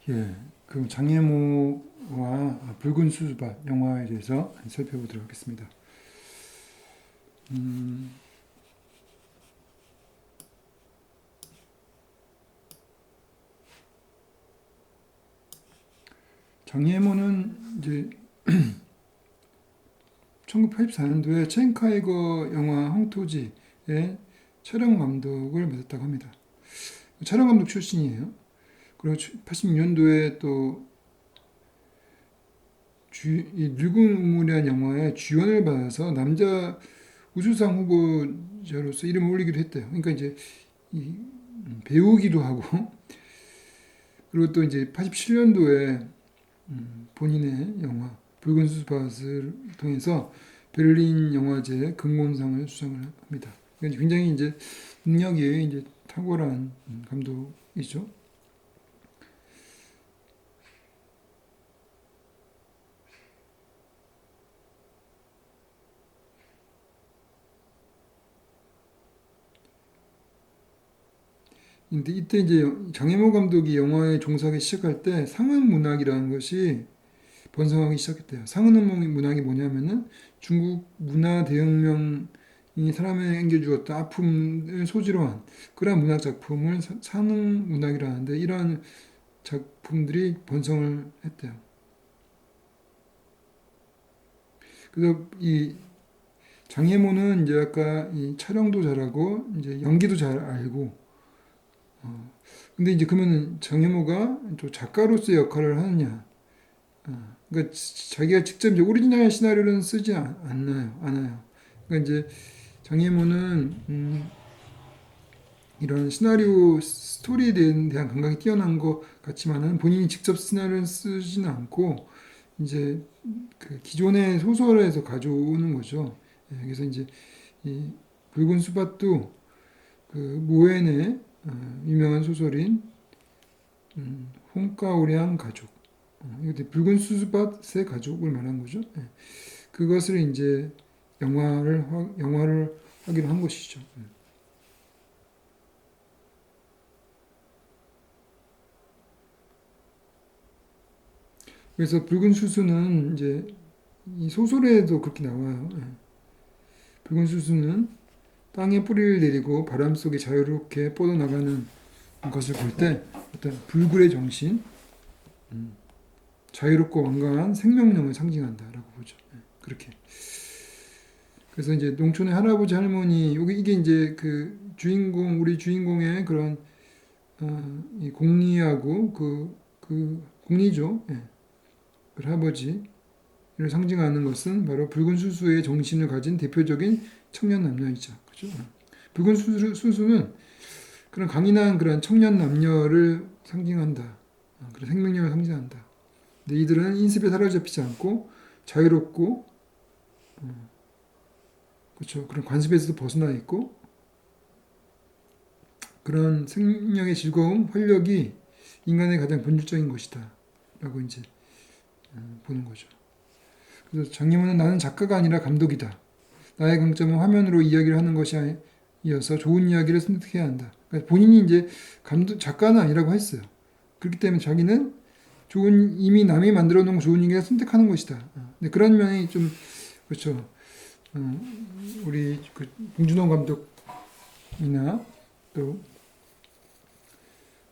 예, 그럼 장애모와 붉은 수수밭 영화에 대해서 살펴보도록 하겠습니다. 음, 장애모는 이제 1984년도에 첸카이거 영화 황토지의 촬영 감독을 맡았다고 합니다. 촬영 감독 출신이에요. 그리고 86년도에 또 이 늙은 우물이라는 영화에 주연을 받아서 남자 우수상 후보자로서 이름을 올리기도 했대요. 그러니까 이제 이 배우기도 하고 그리고 또 이제 87년도에 본인의 영화 붉은 수수밭을 통해서 베를린 영화제 금곤상을 수상을 합니다. 그러니까 굉장히 이제 능력이 이제 탁월한 감독이죠. 근데 이때 이제 장혜모 감독이 영화에 종사하기 시작할 때 상은 문학이라는 것이 번성하기 시작했대요. 상은 문학이 뭐냐면은 중국 문화 대혁명이 사람에게 안겨주었던 아픔을 소지로 한 그러한 문학 작품을 상은 문학이라는데 이러한 작품들이 번성을 했대요. 그래서 이 장혜모는 이제 아까 이 촬영도 잘하고 이제 연기도 잘 알고 근데 이제 그러면 장혜모가 또 작가로서의 역할을 하느냐? 그러니까 자기가 직접 이제 오리지널 시나리오는 쓰지 않아요. 그러니까 이제 장혜모는 이런 시나리오 스토리에 대한 감각이 뛰어난 것 같지만은 본인이 직접 시나리오를 쓰지는 않고 이제 그 기존의 소설에서 가져오는 거죠. 예, 그래서 이제 이 붉은 수밭도 그 모엔의 유명한 소설인 홍가오리안 가족, 이것도 붉은 수수밭의 가족을 말하는 거죠. 예. 그것을 이제 영화를 하기로 한 것이죠. 그래서 붉은 수수는 이제 이 소설에도 그렇게 나와요. 예. 붉은 수수는 땅에 뿌리를 내리고 바람 속에 자유롭게 뻗어나가는 것을 볼 때 어떤 불굴의 정신, 자유롭고 완강한 생명력을 상징한다라고 보죠. 예. 그렇게. 그래서 이제 농촌의 할아버지 할머니 이게 이제 그 주인공 우리 주인공의 그런 이 공리하고 그 공리죠. 예. 그 할아버지를 상징하는 것은 바로 붉은 수수의 정신을 가진 대표적인 청년 남녀이죠. 그죠? 붉은 수수는 그런 강인한 그런 청년 남녀를 상징한다. 그런 생명력을 상징한다. 근데 이들은 인습에 사로잡히지 않고 자유롭고 그렇죠. 그런 관습에서도 벗어나 있고 그런 생명의 즐거움, 활력이 인간의 가장 본질적인 것이다. 라고 이제 보는 거죠. 그래서 장님은 나는 작가가 아니라 감독이다. 나의 강점은 화면으로 이야기를 하는 것이 이어서 좋은 이야기를 선택해야 한다. 그러니까 본인이 이제 작가는 아니라고 했어요. 그렇기 때문에 자기는 이미 남이 만들어 놓은 좋은 얘기를 선택하는 것이다. 근데 그런 면이 좀, 그렇죠. 우리 그 봉준호 감독이나 또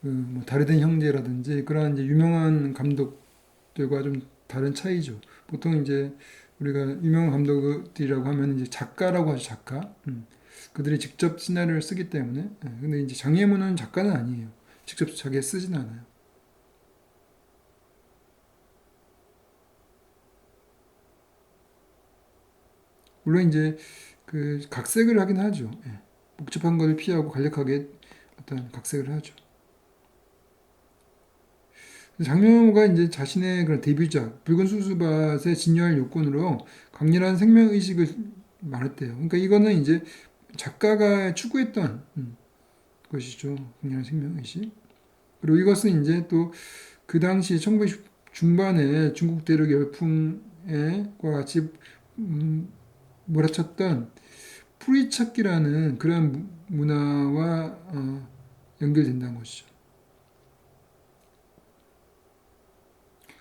뭐 다르된 형제라든지 그러한 이제 유명한 감독들과 좀 다른 차이죠. 보통 이제 우리가 유명한 감독들이라고 하면 이제 작가라고 하죠, 작가. 그들이 직접 시나리오를 쓰기 때문에. 근데 이제 장혜모는 작가는 아니에요. 직접 자기가 쓰진 않아요. 물론 이제 그 각색을 하긴 하죠. 예. 복잡한 것을 피하고 간략하게 어떤 각색을 하죠. 장명호가 이제 자신의 그런 데뷔작 붉은 수수밭에 진열할 요건으로 강렬한 생명 의식을 말했대요. 그러니까 이거는 이제 작가가 추구했던 것이죠. 강렬한 생명 의식. 그리고 이것은 이제 또 그 당시 1920 중반에 중국 대륙 열풍과 같이 몰아쳤던 뿌리찾기라는 그런 문화와 연결된다는 것이죠.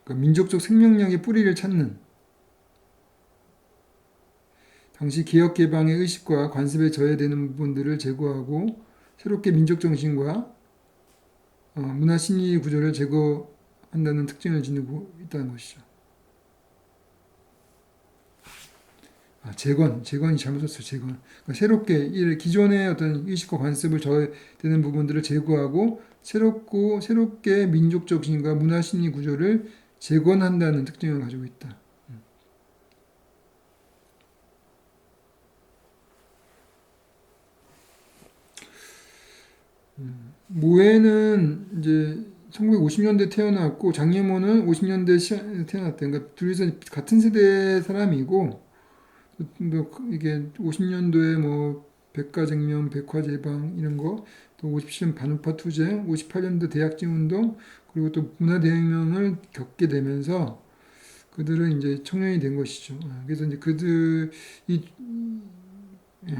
그러니까 민족적 생명력의 뿌리를 찾는 당시 개혁 개방의 의식과 관습에 저해되는 부분들을 제거하고 새롭게 민족 정신과 문화 심리 구조를 제거한다는 특징을 지니고 있다는 것이죠. 재건이 잘못 썼어요. 재건. 그러니까 새롭게 기존의 어떤 의식과 관습을 저해되는 부분들을 제거하고 새롭게 민족 정신과 문화 심리 구조를 재건한다는 특징을 가지고 있다. 모에는 이제 1950년대 태어났고 장예모는 50년대 태어났대. 그러니까 둘이서 같은 세대 사람이고 뭐 이게 50년도에 뭐 백가쟁명, 백화제방 이런 거, 또 57년 반우파 투쟁, 58년도 대약증 운동, 그리고 또 문화대혁명을 겪게 되면서 그들은 이제 청년이 된 것이죠. 그래서 이제 그들이 예.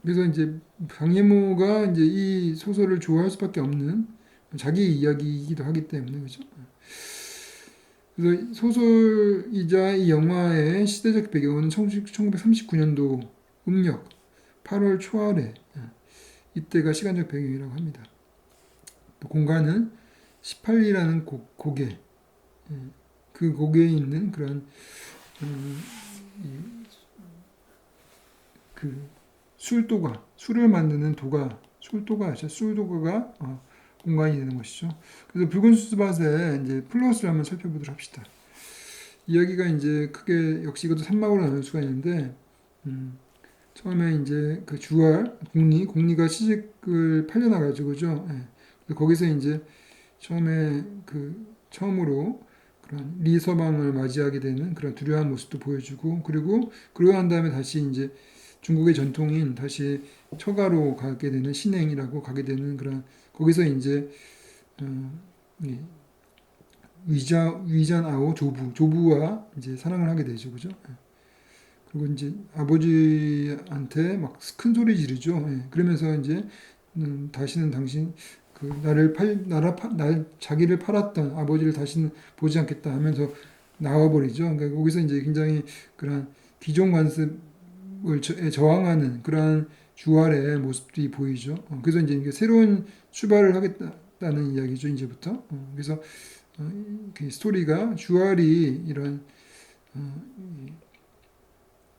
그래서 이제 강예모가 이제 이 소설을 좋아할 수밖에 없는 자기 이야기이기도 하기 때문에 그죠. 그래서 소설이자 이 영화의 시대적 배경은 1939년도 음력 8월 초하래 이때가 시간적 배경이라고 합니다. 또 공간은 18리라는 고개 그 고개에 있는 그런 그 술을 만드는 술도가가 공간이 되는 것이죠. 그래서 붉은 수수밭에 이제 플롯을 한번 살펴보도록 합시다. 이야기가 이제 크게 역시 이것도 3막으로 나눌 수가 있는데 처음에 이제 그 주알 공리가 시집을 팔려나가지고 그죠. 예. 거기서 이제 처음으로 그런 리서방을 맞이하게 되는 그런 두려운 모습도 보여주고 그리고 그러고 난 다음에 다시 이제 중국의 전통인 다시 처가로 가게 되는 신행이라고 가게 되는 그런 거기서 이제 어, 위잔 아오 조부와 이제 사랑을 하게 되죠, 그죠? 그리고 이제 아버지한테 막 큰 소리 지르죠. 그러면서 이제 다시는 당신 자기를 팔았던 아버지를 다시는 보지 않겠다 하면서 나와버리죠. 그러니까 거기서 이제 굉장히 그런 기존 관습을 저항하는 그러한 주활의 모습들이 보이죠. 그래서 이제 새로운 출발을 하겠다는 이야기죠, 이제부터. 그래서 그 스토리가 주활이 이런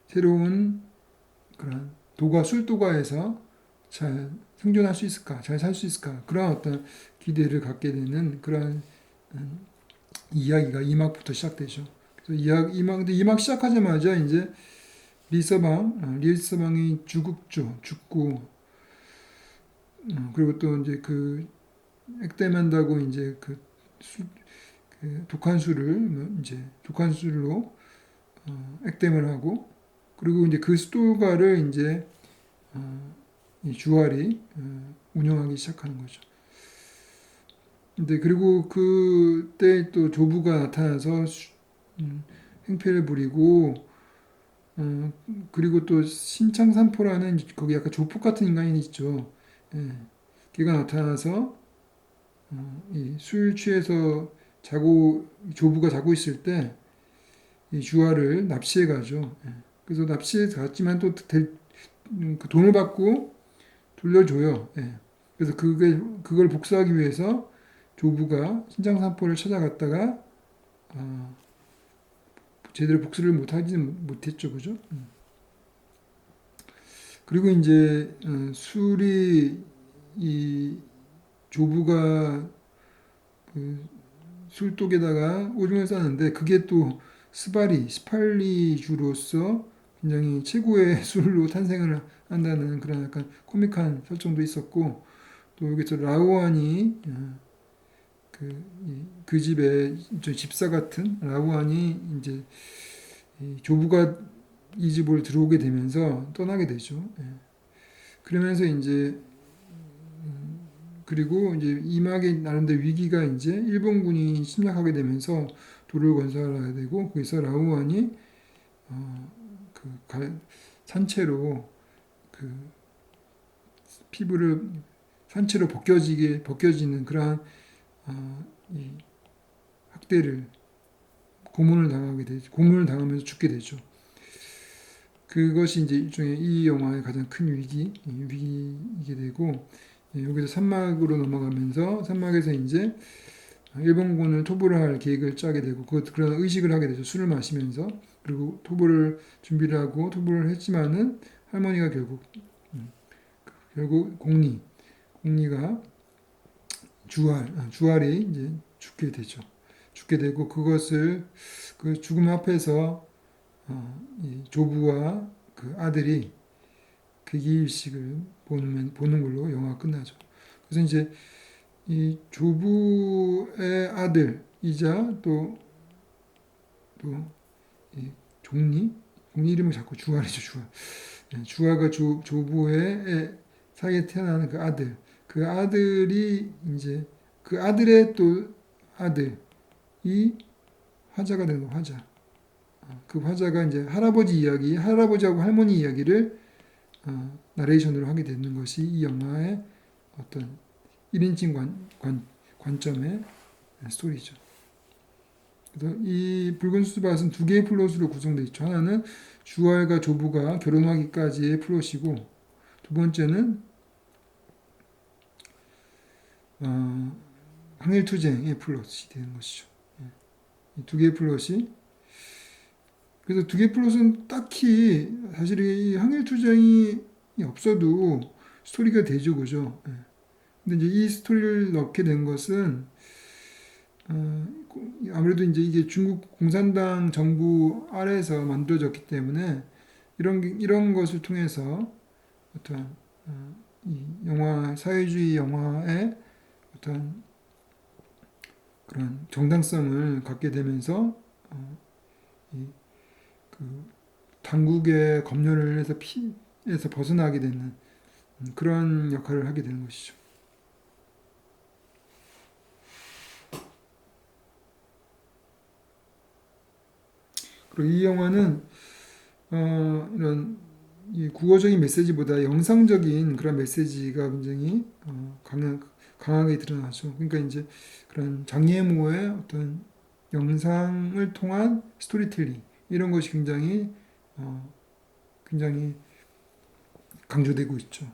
새로운 그런 술도가에서 잘 생존할 수 있을까, 잘 살 수 있을까 그런 어떤 기대를 갖게 되는 그런 이야기가 2막부터 시작되죠. 그래서 2막 시작하자마자 이제 리서방이 죽고 그리고 또 이제 그 액땜한다고 이제 그 독한 술로 액땜을 하고 그리고 이제 그 수도가를 이제 이 주알이 운영하기 시작하는 거죠. 근데 그리고 그때 또 조부가 나타나서 행패를 부리고 그리고 또 신창산포라는 거기 약간 조폭 같은 인간이 있죠. 예. 걔가 나타나서 술 취해서 조부가 자고 있을 때 이 주알을 납치해 가죠. 예. 그래서 납치해 갔지만 또 그 돈을 받고 돌려줘요. 예. 그래서 그걸 복수하기 위해서 조부가 신장산포를 찾아갔다가 제대로 복수를 못하지는 못했죠, 그죠? 그리고 이제 술이 이 조부가 그 술독에다가 오줌을 싸는데 그게 또 18리주로서 굉장히 최고의 술로 탄생을 한다는 그런 약간 코믹한 설정도 있었고 또 여기서 라우안이 그 집에 집사 같은 라우안이 이제 조부가 이 집을 들어오게 되면서 떠나게 되죠. 그러면서 이제 그리고 이제 이막에 나름대로 위기가 이제 일본군이 침략하게 되면서 도를 건설하게 되고 거기서 라우안이 산채로 그 피부를 산채로 벗겨지는 그러한 이 학대를 고문을 당하게 되죠. 고문을 당하면서 죽게 되죠. 그것이 이제 일종의 이 영화의 가장 큰 위기이게 되고, 여기서 산막으로 넘어가면서 산막에서 이제 일본군을 토벌을 할 계획을 짜게 되고 그런 의식을 하게 되죠. 술을 마시면서. 그리고 토벌을 준비를 하고 토벌을 했지만은 할머니가 결국 공리가 주알이 이제 죽게 되죠. 죽게 되고 그것을 그 죽음 앞에서 이 조부와 그 아들이 괴기일식을 보는 걸로 영화가 끝나죠. 그래서 이제 이 조부의 아들이자 또이 종리 이름을 자꾸 주알이죠. 주알과 조부의 사이에 태어나는 그 아들이 이제 그 아들의 또 아들이 화자가 되는 거, 화자. 그 화자가 이제 할아버지하고 할머니 이야기를 나레이션으로 하게 되는 것이 이 영화의 어떤 1인칭 관점의 스토리죠. 그래서 이 붉은 수수밭은 두 개의 플롯으로 구성되어 있죠. 하나는 주알과 조부가 결혼하기까지의 플롯이고, 두 번째는 항일투쟁의 플롯이 되는 것이죠. 이 두 개의 플롯이, 그래서 두 개의 플롯은 딱히 사실 이 항일투쟁이 없어도 스토리가 되죠, 그죠? 근데 이제 이 스토리를 넣게 된 것은 아무래도 이제 이게 중국 공산당 정부 아래에서 만들어졌기 때문에 이런 것을 통해서 어떤 이 사회주의 영화의 어떤 그런 정당성을 갖게 되면서 그 당국의 검열을 해서 피해서 벗어나게 되는 그런 역할을 하게 되는 것이죠. 그리고 이 영화는 이런 이 국어적인 메시지보다 영상적인 그런 메시지가 굉장히 강하게 드러나죠. 그러니까 이제 그런 장예모의 어떤 영상을 통한 스토리텔링 이런 것이 굉장히 강조되고 있죠.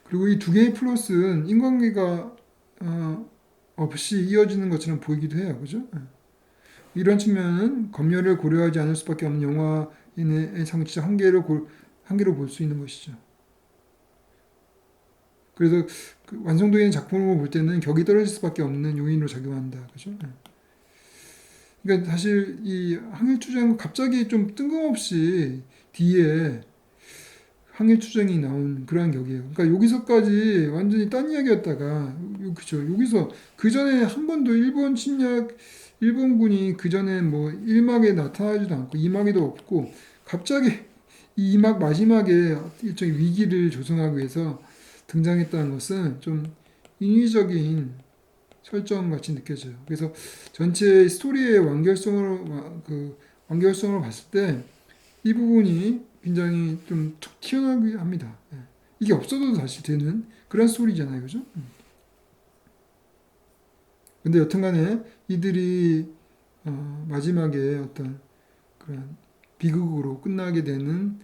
그리고 이 두 개의 플롯은 인관계가 없이 이어지는 것처럼 보이기도 해요. 그죠? 이런 측면은 검열을 고려하지 않을 수밖에 없는 영화인의 상징적 한계로 볼 수 있는 것이죠. 그래서 그 완성도 있는 작품을 볼 때는 격이 떨어질 수밖에 없는 요인으로 작용한다. 그죠? 그러니까 사실 이 항일투쟁은 갑자기 좀 뜬금없이 뒤에 항일투쟁이 나온 그러한 격이에요. 그러니까 여기서까지 완전히 딴 이야기였다가, 그죠? 여기서 그 전에 한 번도 일본군이 그 전에 뭐 1막에 나타나지도 않고 2막에도 없고 갑자기 이 2막 마지막에 일종의 위기를 조성하기 위해서 등장했다는 것은 좀 인위적인 설정 같이 느껴져요. 그래서 전체 스토리의 완결성으로 봤을 때 이 부분이 굉장히 좀 툭 튀어나오게 합니다. 이게 없어도 사실 되는 그런 스토리잖아요. 그죠? 근데 여튼간에 이들이 마지막에 어떤 그런 비극으로 끝나게 되는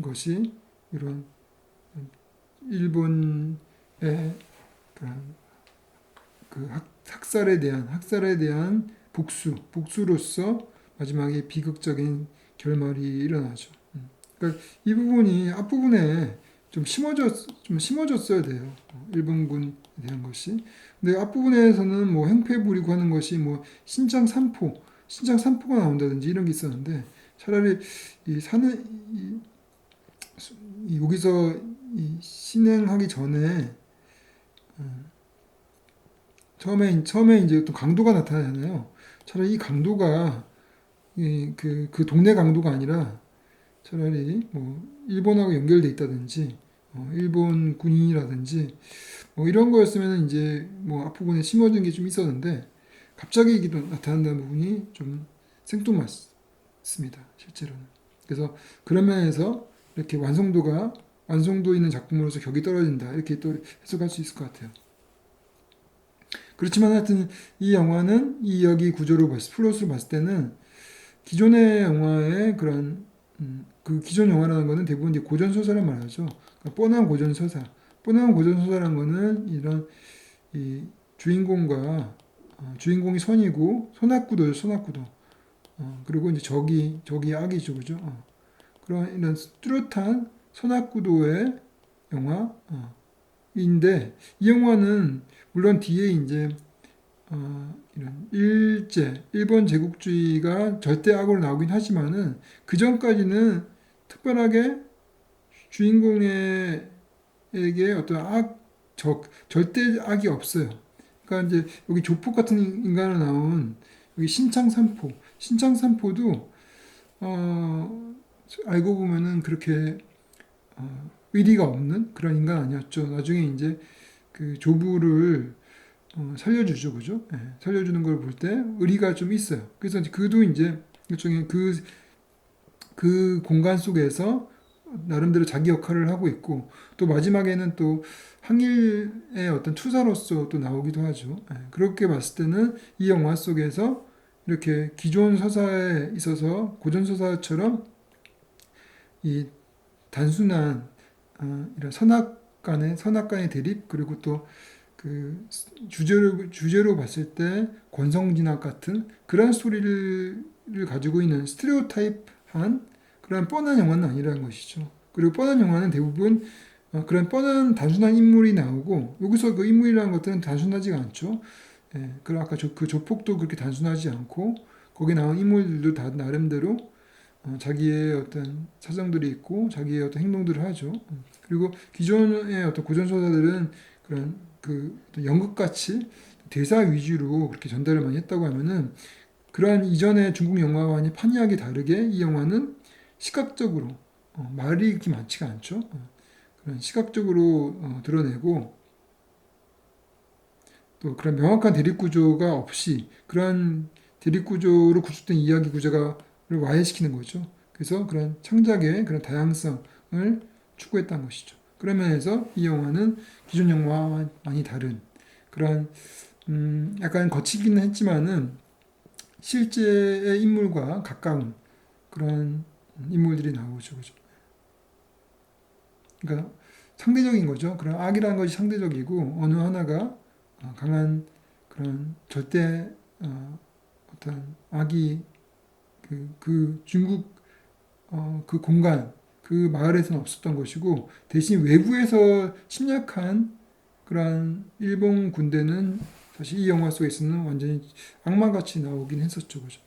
것이 이런 일본의 그런 그 학살에 대한 복수로서 마지막에 비극적인 결말이 일어나죠. 그러니까 이 부분이 앞부분에 좀 심어졌어야 돼요. 일본군에 대한 것이. 근데 앞부분에서는 뭐 행패 부리고 하는 것이 뭐 신장 삼포가 나온다든지 이런 게 있었는데 차라리 여기서 신행하기 전에 처음에 이제 또 강도가 나타나잖아요. 차라리 이 강도가 그 동네 강도가 아니라 차라리 뭐 일본하고 연결돼 있다든지 일본 군인이라든지 뭐 이런 거였으면 이제 뭐 앞부분에 심어진 게 좀 있었는데 갑자기 이게 또 나타난다는 부분이 좀 생뚱맞습니다. 실제로는. 그래서 그런 면에서 이렇게 완성도가 완성도 있는 작품으로서 격이 떨어진다. 이렇게 또 해석할 수 있을 것 같아요. 그렇지만 하여튼 이 영화는 이 이야기 구조로 플롯으로 봤을 때는 기존의 영화의 그런 그 기존 영화라는 거는 대부분 이제 고전 소설을 말하죠. 그러니까 뻔한 고전 서사. 뻔한 고전 소설이라는 거는 이런 이 주인공과 주인공이 선이고 선악구도죠, 선악구도. 그리고 이제 적이 악이죠, 그죠? 그런 이런 뚜렷한 선악구도의 영화인데 이 영화는 물론 뒤에 이제 이런 일본 제국주의가 절대 악으로 나오긴 하지만은 그 전까지는 특별하게 주인공에게 어떤 절대 악이 없어요. 그러니까 이제 여기 조폭 같은 인간으로 나온 여기 신창산포도 알고 보면은 그렇게 의리가 없는 그런 인간 아니었죠. 나중에 이제 그 조부를 살려주죠, 그죠? 예, 살려주는 걸 볼 때 의리가 좀 있어요. 그래서 그도 이제 일종의 그 공간 속에서 나름대로 자기 역할을 하고 있고 또 마지막에는 또 항일의 어떤 투사로서 또 나오기도 하죠. 예, 그렇게 봤을 때는 이 영화 속에서 이렇게 기존 서사에 있어서 고전 서사처럼 이 단순한 이런 선악간의 대립 그리고 또 그 주제로 봤을 때 권성진악 같은 그런 스토리를 가지고 있는 스테레오타입한 그런 뻔한 영화는 아니라는 것이죠. 그리고 뻔한 영화는 대부분 그런 뻔한 단순한 인물이 나오고 여기서 그 인물이라는 것들은 단순하지가 않죠. 예, 그리고 아까 그 조폭도 그렇게 단순하지 않고 거기 나온 인물들도 다 나름대로 자기의 어떤 사정들이 있고 자기의 어떤 행동들을 하죠. 그리고 기존의 어떤 고전 소설들은 그런 그 어떤 연극같이 대사 위주로 그렇게 전달을 많이 했다고 하면은 그러한 이전의 중국 영화와는 판이하게 다르게 이 영화는 시각적으로 말이 그렇게 많지가 않죠. 그런 시각적으로 드러내고 또 그런 명확한 대립 구조가 없이 그런 대립 구조로 구축된 이야기 구조가 와해시키는 거죠. 그래서 그런 창작의 그런 다양성을 추구했다는 것이죠. 그런 면에서 이 영화는 기존 영화와 많이 다른 그런 약간 거치기는 했지만은 실제의 인물과 가까운 그런 인물들이 나오죠. 그죠? 그러니까 상대적인 거죠. 그런 악이라는 것이 상대적이고 어느 하나가 강한 그런 절대 어떤 악이 그 중국 그 공간 그 마을에서는 없었던 것이고 대신 외부에서 침략한 그러한 일본 군대는 사실 이 영화 속에서는 완전히 악마같이 나오긴 했었죠. 그죠?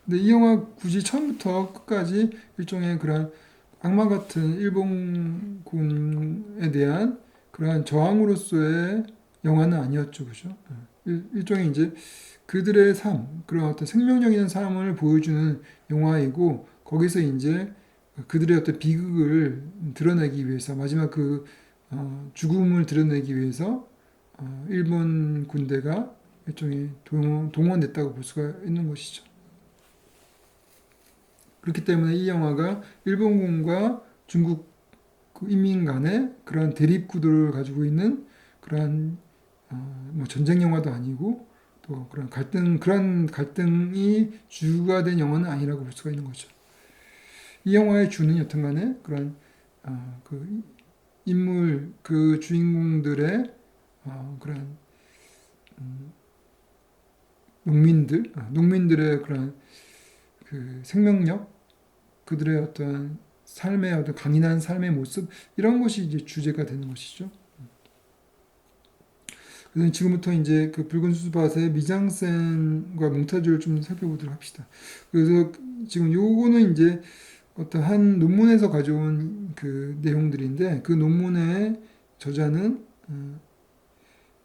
근데 이 영화 굳이 처음부터 끝까지 일종의 그런 악마 같은 일본군에 대한 그러한 저항으로서의 영화는 아니었죠. 그죠? 일종의 이제 그들의 삶, 그런 어떤 생명력 있는 삶을 보여주는 영화이고 거기서 이제 그들의 어떤 비극을 드러내기 위해서 마지막 죽음을 드러내기 위해서 일본 군대가 일종의 동원됐다고 볼 수가 있는 것이죠. 그렇기 때문에 이 영화가 일본군과 중국 그 인민 간의 그런 대립 구도를 가지고 있는 그러한 뭐 전쟁 영화도 아니고 또 그런 갈등이 주가 된 영화는 아니라고 볼 수가 있는 거죠. 이 영화의 주는 여튼간에 그런 그 인물 그 주인공들의 그런 농민들의 그런 그 생명력 그들의 어떤 삶의 어떤 강인한 삶의 모습 이런 것이 이제 주제가 되는 것이죠. 그래서 지금부터 이제 그 붉은 수수밭의 미장센과 몽타주를 좀 살펴보도록 합시다. 그래서 지금 요거는 이제 어떤 한 논문에서 가져온 그 내용들인데 그 논문의 저자는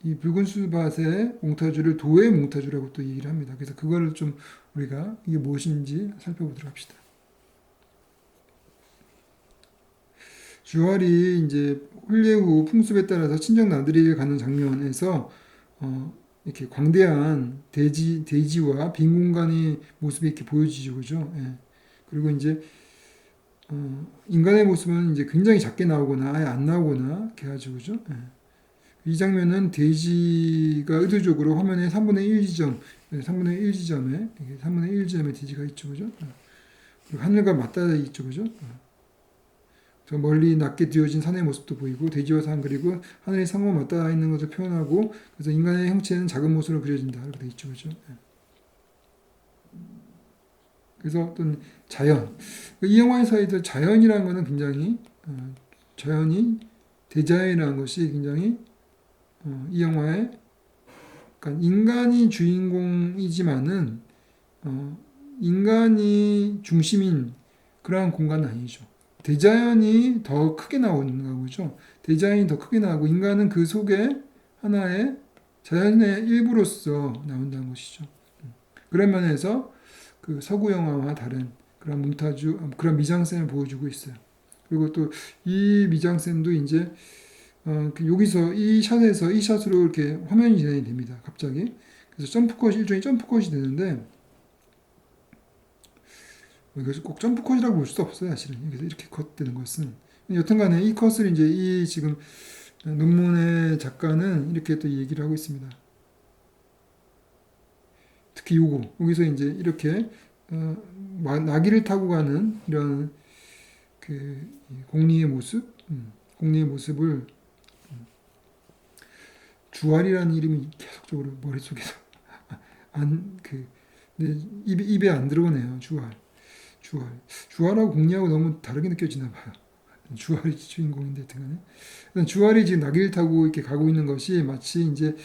이 붉은 수수밭의 몽타주를 도의 몽타주라고 또 얘기를 합니다. 그래서 그거를 좀 우리가 이게 무엇인지 살펴보도록 합시다. 주알이 이제 혼례 후 풍습에 따라서 친정 나들이를 가는 장면에서 이렇게 광대한 대지와 빈 공간의 모습이 이렇게 보여지죠, 그죠? 예. 그리고 이제 인간의 모습은 이제 굉장히 작게 나오거나 아예 안 나오거나 이렇게 해가지고 그죠? 예. 이 장면은 돼지가 의도적으로 화면의 3분의 1 지점, 3분의 1 지점에 3분의 1 지점에 돼지가 있죠, 그죠? 그리고 하늘과 맞닿아 있죠, 그죠? 저 멀리 낮게 뒤어진 산의 모습도 보이고 돼지와 산 그리고 하늘의 상과 맞닿아 있는 것을 표현하고 그래서 인간의 형체는 작은 모습으로 그려진다 이렇게 돼 있죠, 그죠? 그래서 어떤 자연, 이 영화에서 자연이라는 것은 굉장히 자연이 대자연이라는 것이 굉장히 이 영화의 그러니까 인간이 주인공이지만은 인간이 중심인 그러한 공간은 아니죠. 대자연이 더 크게 나오는 거죠. 대자연이 더 크게 나오고 인간은 그 속에 하나의 자연의 일부로서 나온다는 것이죠. 그런 면에서 그 서구 영화와 다른 그런 몽타주, 그런 미장센을 보여주고 있어요. 그리고 또 이 미장센도 이제 여기서 이 샷에서 이 샷으로 이렇게 화면이 진행이 됩니다. 갑자기. 그래서 점프컷이 일종의 점프컷이 되는데 이것을 꼭 점프컷이라고 볼 수도 없어요, 사실은. 여기서 이렇게 컷되는 것은. 여튼간에 이 컷을 이제 이 지금 논문의 작가는 이렇게 또 얘기를 하고 있습니다. 특히 여기서 이제 이렇게 나귀를 타고 가는 이런 그 공리의 모습을 주알이라는 이름이 계속적으로 머릿속에서 입에 안 들어오네요. 주알하고 공리하고 너무 다르게 느껴지나 봐요. 주알이 주인공인데 하여튼간에 주알이 지금 나귀를 타고 이렇게 가고 있는 것이 마치 이제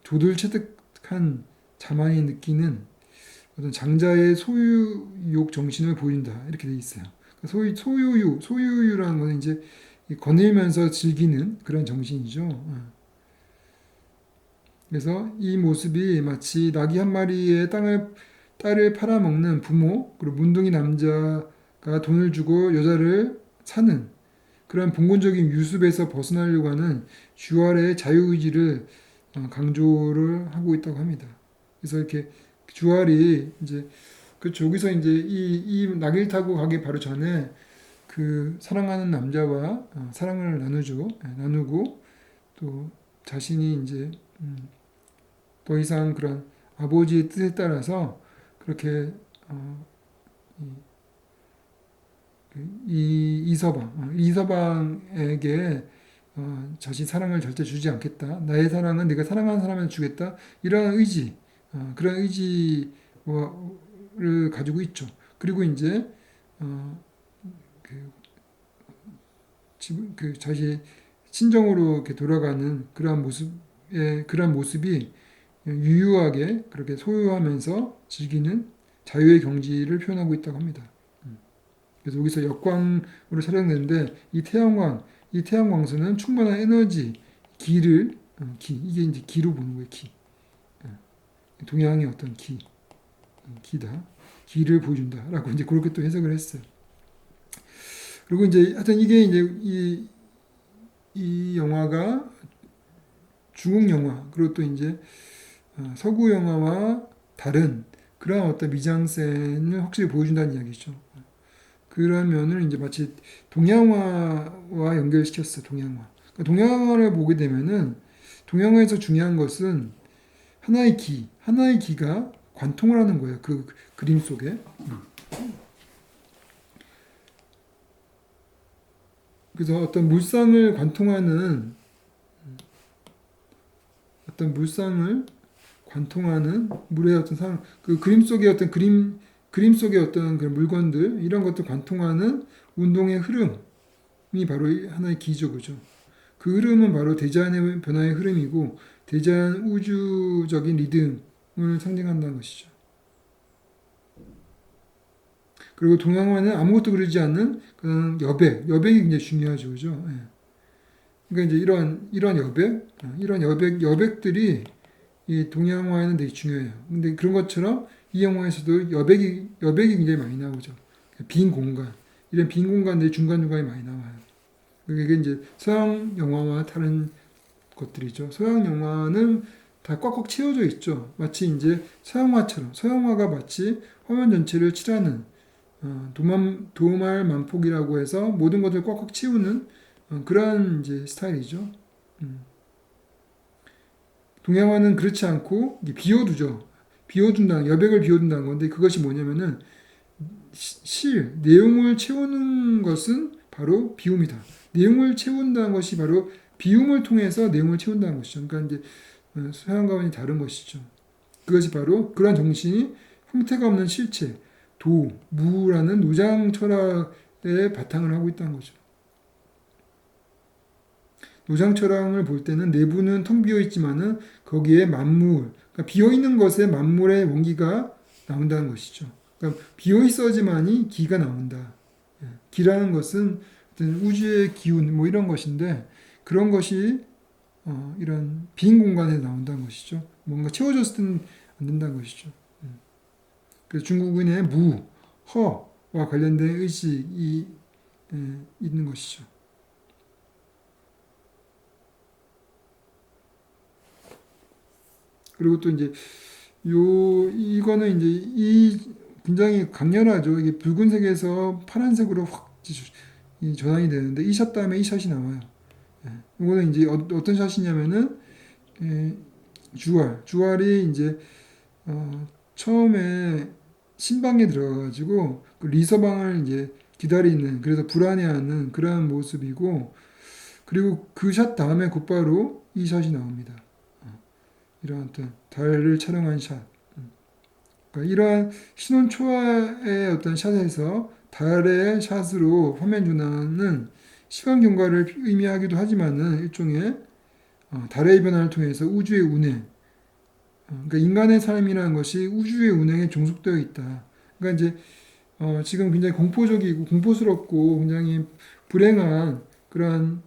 조들체득한 자만이 느끼는 어떤 장자의 소유욕 정신을 보인다 이렇게 돼 있어요. 소유유라는 것은 이제 거닐면서 즐기는 그런 정신이죠. 그래서 이 모습이 마치 나귀 한 마리의 딸을 팔아먹는 부모, 그리고 문둥이 남자가 돈을 주고 여자를 사는 그런 봉건적인 유습에서 벗어나려고 하는 주알의 자유의지를 강조를 하고 있다고 합니다. 그래서 이렇게 주알이 이제 저기서 이제 이 나귀를 타고 가기 바로 전에 그 사랑하는 남자와 사랑을 나누고 또 자신이 이제 더 이상 그런 아버지의 뜻에 따라서 그렇게 이서방에게 자신 사랑을 절대 주지 않겠다. 나의 사랑은 내가 사랑하는 사람한테 주겠다. 이런 의지, 그런 의지를 가지고 있죠. 그리고 이제 자신의 친정으로 이렇게 돌아가는 그러한 모습이 유유하게 그렇게 소유하면서 즐기는 자유의 경지를 표현하고 있다고 합니다. 그래서 여기서 역광으로 촬영되는데 이 태양광선은 충분한 에너지, 이게 이제 기로 보는 거예요, 기. 동양의 어떤 기다. 기를 보여준다라고 이제 그렇게 또 해석을 했어요. 그리고 이제 하여튼 이게 이제 이 영화가 중국 영화, 그리고 또 이제 서구 영화와 다른 그런 어떤 미장센을 확실히 보여준다는 이야기죠. 그런 면을 이제 마치 동양화와 연결시켰어, 동양화. 그러니까 동양화를 보게 되면은 동양화에서 중요한 것은 하나의 기가 관통을 하는 거예요. 그 그림 속에. 그래서 어떤 물상을 관통하는 물의 어떤 그 그림 속의 어떤 그림 속의 어떤 그런 물건들 이런 것들 관통하는 운동의 흐름이 바로 하나의 기죠, 그죠? 그 흐름은 바로 대자연의 변화의 흐름이고 대자연 우주적인 리듬을 상징한다는 것이죠. 그리고 동양화는 아무것도 그리지 않는 그런 여백이 굉장히 중요하죠, 그죠? 예. 그러니까 이제 이런 여백들이 이 동양화에는 되게 중요해요. 근데 그런 것처럼 이 영화에서도 여백이 굉장히 많이 나오죠. 빈 공간, 이런 빈 공간들이 중간중간에 많이 나와요. 이게 이제 서양 영화와 다른 것들이죠. 서양 영화는 다 꽉꽉 채워져 있죠. 마치 이제 서양화가 마치 화면 전체를 칠하는 도말만폭이라고 해서 모든 것을 꽉꽉 채우는 그러한 이제 스타일이죠. 동양화는 그렇지 않고 비워두죠. 비워둔다는 여백을 비워둔다는 건데 그것이 뭐냐면은 내용을 채우는 것은 바로 비움이다. 내용을 채운다는 것이 바로 비움을 통해서 내용을 채운다는 것이죠. 그러니까 이제 서양과는 다른 것이죠. 그것이 바로 그러한 정신이 형태가 없는 실체, 무라는 노장 철학의 바탕을 하고 있다는 거죠. 노장 철학을 볼 때는 내부는 텅 비어 있지만은 거기에 만물, 그러니까 비어 있는 것에 만물의 원기가 나온다는 것이죠. 그러니까 비어 있어야지만이 기가 나온다. 기라는 것은 어떤 우주의 기운 뭐 이런 것인데 그런 것이 이런 빈 공간에 나온다는 것이죠. 뭔가 채워졌을 때는 안 된다는 것이죠. 그래서 중국인의 무, 허와 관련된 의식이 있는 것이죠. 그리고 또 이제 이거는 이제 굉장히 강렬하죠. 이게 붉은색에서 파란색으로 확 전환이 되는데 이 샷 다음에 이 샷이 나와요. 이거는 이제 어떤 샷이냐면은 주알이 이제 처음에 신방에 들어가가지고 그 리서방을 이제 기다리는 그래서 불안해하는 그러한 모습이고 그리고 그 샷 다음에 곧바로 이 샷이 나옵니다. 이러한 어떤 달을 촬영한 샷. 그러니까 이러한 신혼 초화의 어떤 샷에서 달의 샷으로 화면 전환은 시간 경과를 의미하기도 하지만은 일종의 달의 변화를 통해서 우주의 운행. 그러니까 인간의 삶이라는 것이 우주의 운행에 종속되어 있다. 그러니까 이제 지금 굉장히 공포적이고 공포스럽고 굉장히 불행한 그러한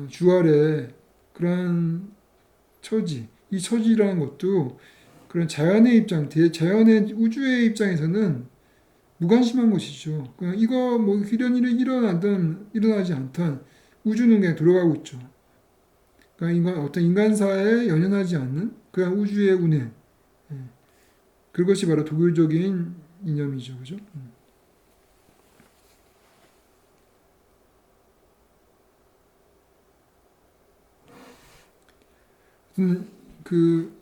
주알의 그러한 처지. 이 처지라는 것도 그런 자연의 입장, 대자연의 우주의 입장에서는 무관심한 것이죠. 그냥 이거 뭐 이런 일이 일어나지 않던 우주는 그냥 돌아가고 있죠. 그러니까 어떤 인간사에 연연하지 않는 그냥 우주의 운행. 그것이 바로 도교적인 이념이죠, 그죠?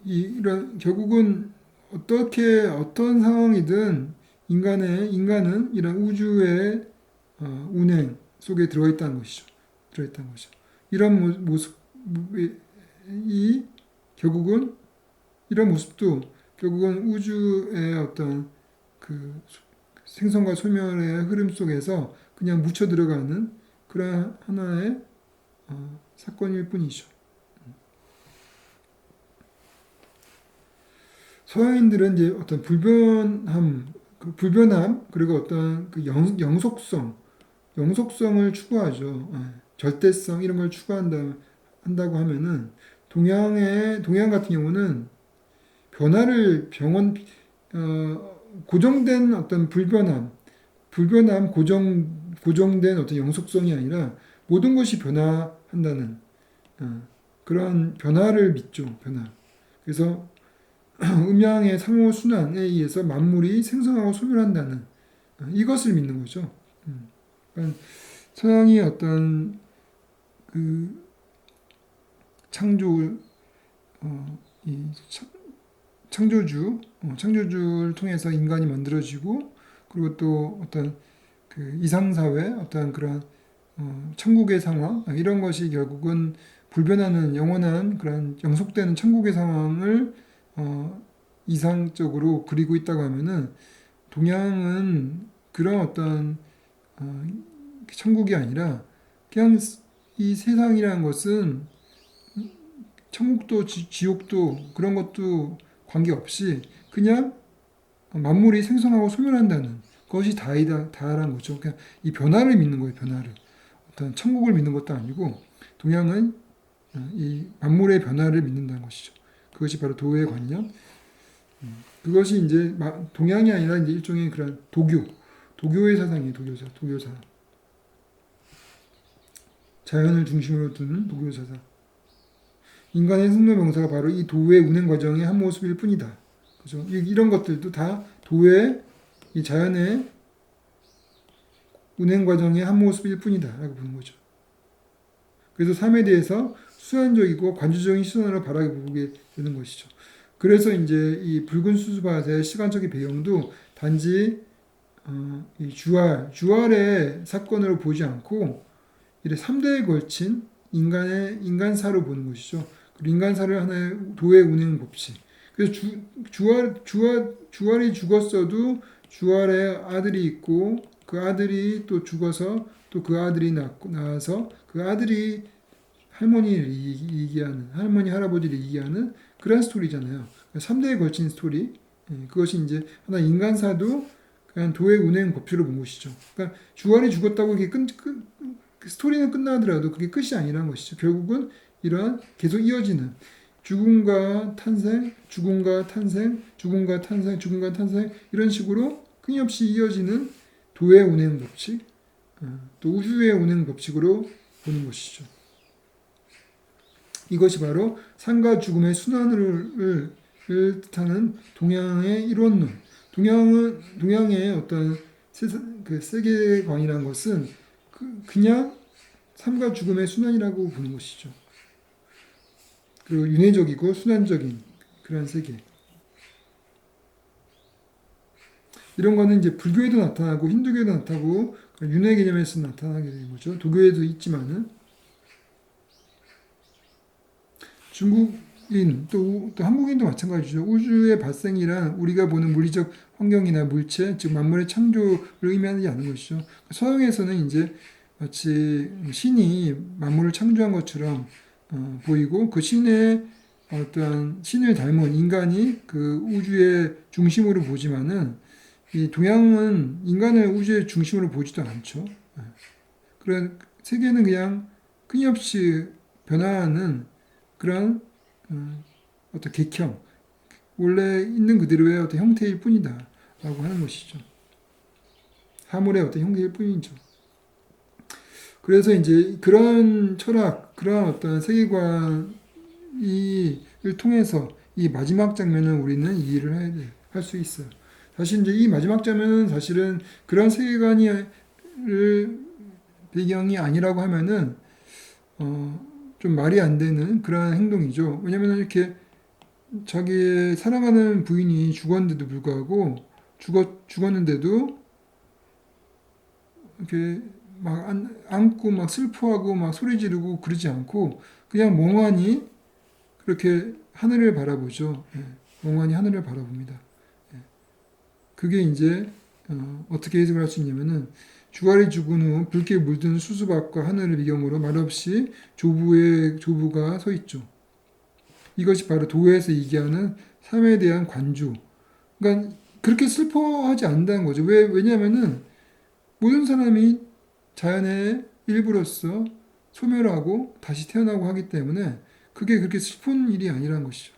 이런 결국은 어떤 상황이든 인간은 이런 우주의 운행 속에 들어있다는 것이죠. 들어있다는 것이죠. 이런 모습이 결국은 이런 모습도 결국은 우주의 어떤 그 생성과 소멸의 흐름 속에서 그냥 묻혀 들어가는 그런 하나의 사건일 뿐이죠. 서양인들은 이제 어떤 불변함 그리고 어떤 그 영속성을 추구하죠. 절대성 이런 걸 한다고 하면은 동양 같은 경우는 변화를 고정된 어떤 고정된 어떤 영속성이 아니라 모든 것이 변화한다는 그런 변화를 믿죠. 변화. 그래서 음양의 상호 순환에 의해서 만물이 생성하고 소멸한다는 이것을 믿는 거죠. 그러니까 서양이 어떤 그 창조주를 통해서 인간이 만들어지고 그리고 또 어떤 그 이상사회 어떤 그런 천국의 상황 이런 것이 결국은 불변하는 영원한 그런 영속되는 천국의 상황을 이상적으로 그리고 있다고 하면은 동양은 그런 어떤 천국이 아니라 그냥 이 세상이라는 것은 천국도 지옥도 그런 것도 관계없이 그냥 만물이 생성하고 소멸한다는 것이 다라는 거죠. 그냥 이 변화를 믿는 거예요. 변화를 어떤 천국을 믿는 것도 아니고 동양은 이 만물의 변화를 믿는다는 것이죠. 그것이 바로 도의 관념. 그것이 이제 동양이 아니라 이제 일종의 그런 도교의 사상이에요. 도교 사상. 자연을 중심으로 두는 도교 사상. 인간의 승로명사가 바로 이 도의 운행 과정의 한 모습일 뿐이다. 그죠? 이런 것들도 다 도의 이 자연의 운행 과정의 한 모습일 뿐이다라고 보는 거죠. 그래서 삶에 대해서 수완적이고 관조적인 시선으로 바라보게 되는 것이죠. 그래서 이제 이 붉은 수수밭의 시간적인 배경도 단지 이 주알의 사건으로 보지 않고 이래 3대에 걸친 인간사로 보는 것이죠. 그리고 인간사를 하나의 도의 운행 법칙. 그래서 주알이 죽었어도 주알의 아들이 있고 그 아들이 또 죽어서 또 그 아들이 낳아서 그 아들이 할머니를 이기하는 할머니 할아버지를 이기하는 그런 스토리잖아요. 3대에 걸친 스토리. 그것이 이제 하나 인간사도 그냥 도의 운행 법칙으로 본 것이죠. 그러니까 주알이 죽었다고 이게 스토리는 끝나더라도 그게 끝이 아니라는 것이죠. 결국은 이러한 계속 이어지는 죽음과 탄생, 죽음과 탄생, 죽음과 탄생, 죽음과 탄생 이런 식으로 끊임없이 이어지는 도의 운행 법칙, 또 우주의 운행 법칙으로 보는 것이죠. 이것이 바로 삶과 죽음의 순환을 뜻하는 동양의 이론론. 동양의 어떤 그 세계관이라는 것은 그냥 삶과 죽음의 순환이라고 보는 것이죠. 그리고 윤회적이고 순환적인 그런 세계. 이런 거는 이제 불교에도 나타나고 힌두교에도 나타나고 윤회 개념에서 나타나게 되는 거죠. 도교에도 있지만은 중국인 또 한국인도 마찬가지죠. 우주의 발생이란 우리가 보는 물리적 환경이나 물체, 즉 만물의 창조를 의미하지 않는 것이죠. 서양에서는 이제 마치 신이 만물을 창조한 것처럼 보이고 그 신의 어떠한 신을 닮은 인간이 그 우주의 중심으로 보지만은 이 동양은 인간을 우주의 중심으로 보지도 않죠. 그런 세계는 그냥 끊임없이 변화하는 그런 어떤 객형, 원래 있는 그대로의 어떤 형태일 뿐이다라고 하는 것이죠. 사물의 어떤 형태일 뿐이죠. 그래서 이제 그런 철학, 그런 어떤 세계관을 통해서 이 마지막 장면을 우리는 이해를 할 수 있어요. 사실 이제 이 마지막 장면은 사실은 그런 세계관이 배경이 아니라고 하면은 좀 말이 안 되는 그런 행동이죠. 왜냐면 이렇게 자기의 사랑하는 부인이 죽었는데도 불구하고 죽었는데도 이렇게 막 안고 막 슬퍼하고 막 소리 지르고 그러지 않고 그냥 멍하니 그렇게 하늘을 바라보죠. 멍하니 하늘을 바라봅니다. 그게 이제 어떻게 해석을 할 수 있냐면은 주알이 죽은 후 붉게 물든 수수밭과 하늘을 배경으로 말없이 조부가 서 있죠. 이것이 바로 도에서 얘기하는 삶에 대한 관주. 그러니까 그렇게 슬퍼하지 않는다는 거죠. 왜냐하면은 모든 사람이 자연의 일부로서 소멸하고 다시 태어나고 하기 때문에 그게 그렇게 슬픈 일이 아니라는 것이죠.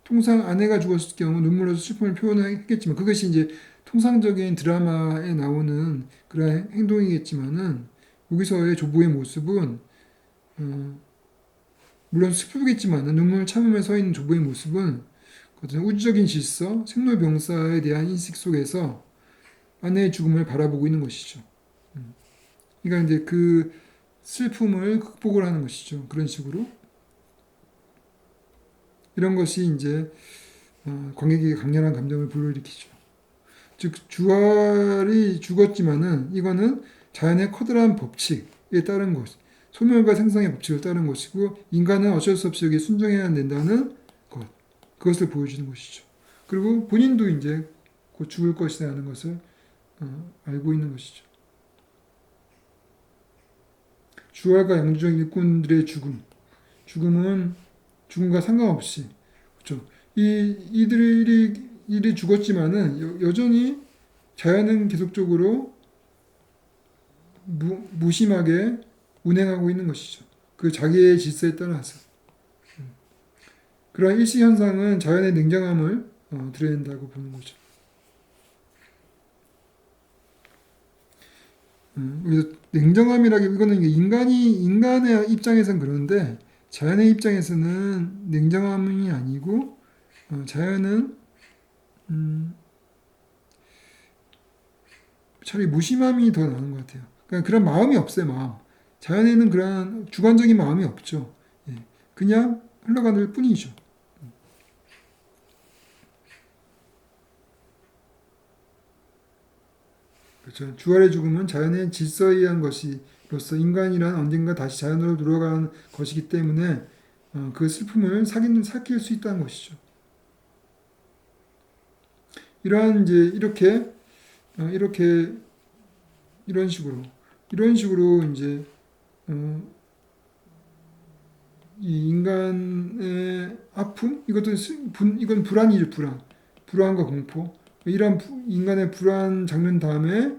통상 아내가 죽었을 경우 눈물로서 슬픔을 표현했겠지만 그것이 이제 통상적인 드라마에 나오는 그런 행동이겠지만은 여기서의 조부의 모습은 물론 슬프겠지만은 눈물을 참으며 서 있는 조부의 모습은 어떤 우주적인 질서, 생로병사에 대한 인식 속에서 아내의 죽음을 바라보고 있는 것이죠. 그러니까 이제 그 슬픔을 극복을 하는 것이죠. 그런 식으로. 이런 것이 이제 관객에게 강렬한 감정을 불러일으키죠. 즉 주알이 죽었지만은 이거는 자연의 커다란 법칙에 따른 것, 소멸과 생성의 법칙을 따른 것이고 인간은 어쩔 수 없이 여기에 순종해야 된다는 것, 그것을 보여주는 것이죠. 그리고 본인도 이제 곧 죽을 것이라는 것을 알고 있는 것이죠. 주알과 양주적 일꾼들의 죽음은 죽음과 상관없이 그렇죠. 이들이 죽었지만은 여전히 자연은 계속적으로 무심하게 운행하고 있는 것이죠. 그 자기의 질서에 따라서 그러한 일시 현상은 자연의 냉정함을 드러낸다고 보는 거죠. 그래서 냉정함이라기 이거는 인간의 입장에서는 그런데 자연의 입장에서는 냉정함이 아니고 자연은 차라리 무심함이 더 나은 것 같아요. 그러니까 그런 마음이 없어요, 마음. 자연에는 그런 주관적인 마음이 없죠. 예. 그냥 흘러가는 뿐이죠. 그렇죠. 주알의 죽음은 자연의 질서에 의한 것이로서 인간이란 언젠가 다시 자연으로 돌아가는 것이기 때문에 그 슬픔을 삭힐 수 있다는 것이죠. 이러한 이제 이렇게 이런 식으로 이제 어, 이 인간의 아픔 이건 불안이죠, 불안과 공포. 이런 인간의 불안 장면 다음에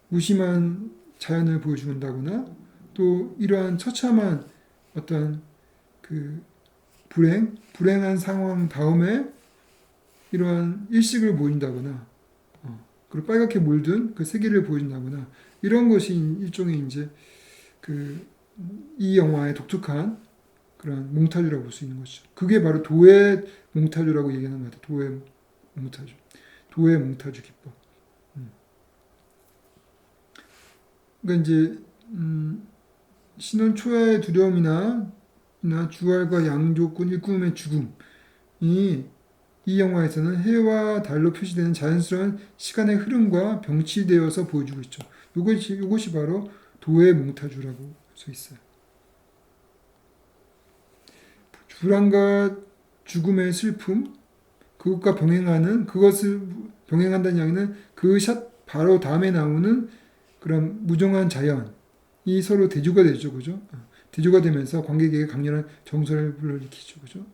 무심한 자연을 보여준다거나 또 이러한 처참한 어떤 그 불행한 상황 다음에 이러한 일식을 보인다거나 그리고 빨갛게 물든 그 세계를 보여준다거나 이런 것이 일종의 이제 그 이 영화의 독특한 그런 몽타주라고 볼 수 있는 것이죠. 그게 바로 도의 몽타주라고 얘기하는 것 같아요. 도의 몽타주 기법. 그러니까 이제 신혼 초야의 두려움이나 주알과 양조꾼 일꾼의 죽음이 이 영화에서는 해와 달로 표시되는 자연스러운 시간의 흐름과 병치되어서 보여주고 있죠. 이것이 바로 도의 몽타주라고 할 수 있어요. 불안과 죽음의 슬픔, 그것을 병행한다는 이야기는 그 샷 바로 다음에 나오는 그런 무정한 자연이 서로 대조가 되죠, 그죠? 대조가 되면서 관객에게 강렬한 정서를 불러일으키죠, 그죠?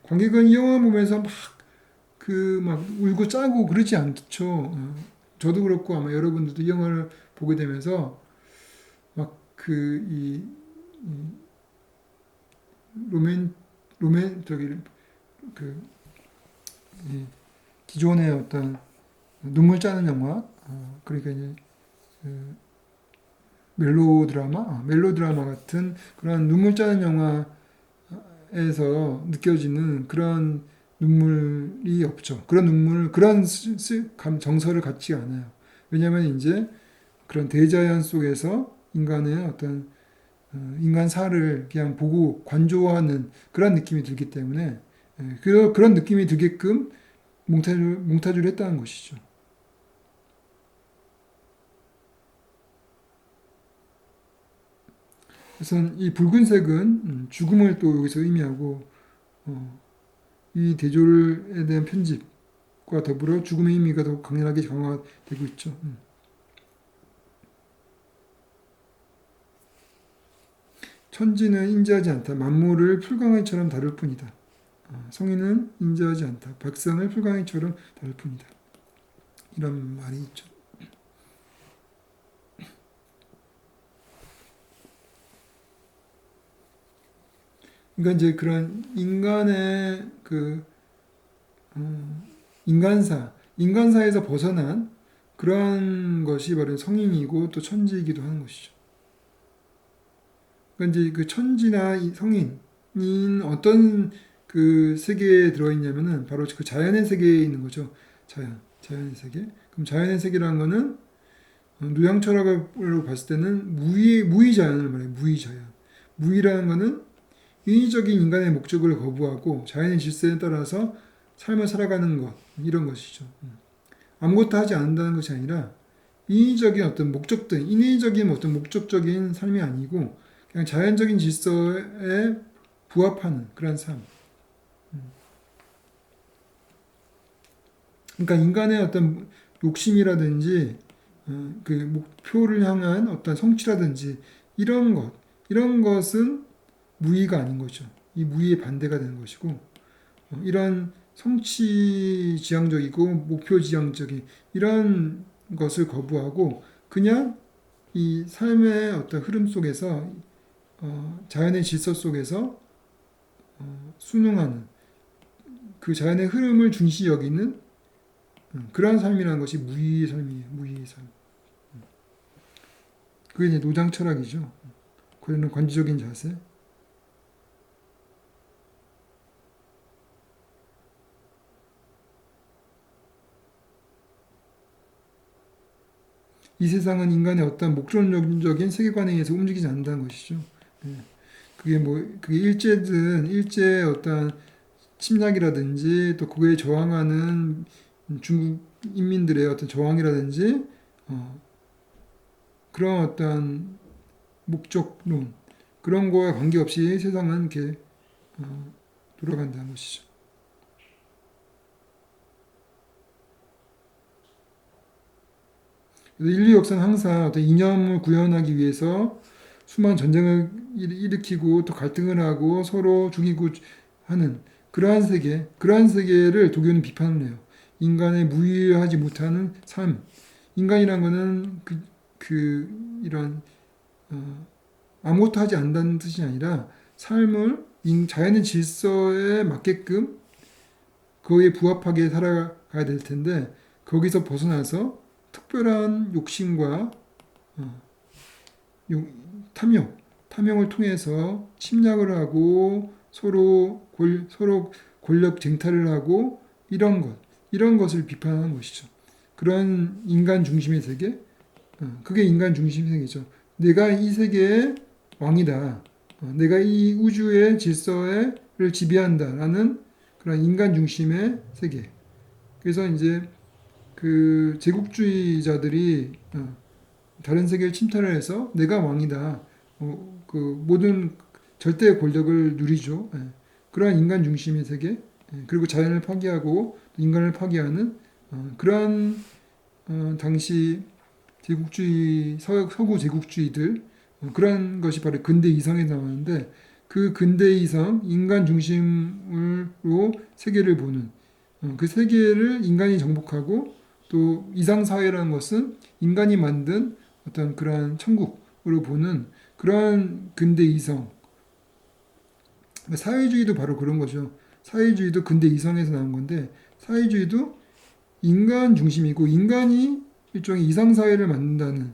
관객은 이 영화 보면서 막 울고 짜고 그러지 않죠. 저도 그렇고 아마 여러분들도 이 영화를 보게 되면서 막 로맨 저기 그 이 기존의 어떤 눈물 짜는 영화, 그러니까 이제 그 멜로드라마 같은 그런 눈물 짜는 영화에서 느껴지는 그런 눈물이 없죠. 그런 정서를 갖지 않아요. 왜냐하면 이제 그런 대자연 속에서 인간의 어떤 인간사를 그냥 보고 관조하는 그런 느낌이 들기 때문에 그런 느낌이 들게끔 몽타주를 했다는 것이죠. 그래서 이 붉은색은 죽음을 또 여기서 의미하고 이 대조에 대한 편집과 더불어 죽음의 의미가 더 강렬하게 강화되고 있죠. 천지는 인지하지 않다. 만물을 풀광이처럼 다룰 뿐이다. 성인은 인지하지 않다. 백성을 풀광이처럼 다룰 뿐이다. 이런 말이 있죠. 그러니까 이제 그런 인간의 인간사에서 벗어난 그런 것이 바로 성인이고 또 천지이기도 하는 것이죠. 그러니까 이제 그 천지나 이 성인인 어떤 그 세계에 들어있냐면은 바로 그 자연의 세계에 있는 거죠. 자연의 세계. 그럼 자연의 세계라는 거는 누양 철학으로 봤을 때는 무의자연을 말해요. 무의자연. 무의라는 거는 인위적인 인간의 목적을 거부하고 자연의 질서에 따라서 삶을 살아가는 것, 이런 것이죠. 아무것도 하지 않는다는 것이 아니라 인위적인 어떤 목적적인 삶이 아니고 그냥 자연적인 질서에 부합하는 그런 삶. 그러니까 인간의 어떤 욕심이라든지 그 목표를 향한 어떤 성취라든지 이런 것은 무의가 아닌 거죠. 이 무의의 반대가 되는 것이고 이런 성취 지향적이고 목표 지향적인 이런 것을 거부하고 그냥 이 삶의 어떤 흐름 속에서 자연의 질서 속에서 순응하는 그 자연의 흐름을 중시 여기는 그러한 삶이라는 것이 무의의 삶이에요. 무의의 삶. 그게 이제 노장 철학이죠. 그런 관지적인 자세. 이 세상은 인간의 어떤 목적론적인 세계관에 의해서 움직이지 않는다는 것이죠. 예. 그게 일제의 어떤 침략이라든지 또 그거에 저항하는 중국 인민들의 어떤 저항이라든지 그런 어떤 목적론 그런 거에 관계없이 세상은 이렇게 돌아간다는 것이죠. 그래서 인류 역사는 항상 어떤 이념을 구현하기 위해서 수많은 전쟁을 일으키고 또 갈등을 하고 서로 죽이고 하는 그러한 세계를 도교는 비판을 해요. 인간의 무의하지 못하는 삶. 인간이란 거는 이런 아무것도 하지 않는다는 뜻이 아니라 삶을 자연의 질서에 맞게끔 그거에 부합하게 살아가야 될 텐데 거기서 벗어나서 특별한 욕심과 탐욕을 통해서 침략을 하고 서로 권력 쟁탈을 하고 이런 것을 비판하는 것이죠. 그런 인간 중심의 세계, 그게 인간 중심 세계죠. 내가 이 세계의 왕이다. 내가 이 우주의 질서를 지배한다라는 그런 인간 중심의 세계. 그래서 이제 그 제국주의자들이 다른 세계를 침탈을 해서 내가 왕이다. 그 모든 절대 권력을 누리죠. 예. 그러한 인간 중심의 세계, 그리고 자연을 파괴하고 인간을 파괴하는 그러한 당시 서구 제국주의들 그런 것이 바로 근대 이성에 나오는데 그 근대 이성 인간 중심으로 세계를 보는 그 세계를 인간이 정복하고 또 이상 사회라는 것은 인간이 만든 어떤 그러한 천국으로 보는 그러한 근대 이성 사회주의도 바로 그런 거죠. 사회주의도 근대 이성에서 나온 건데 사회주의도 인간 중심이고 인간이 일종의 이상사회를 만든다는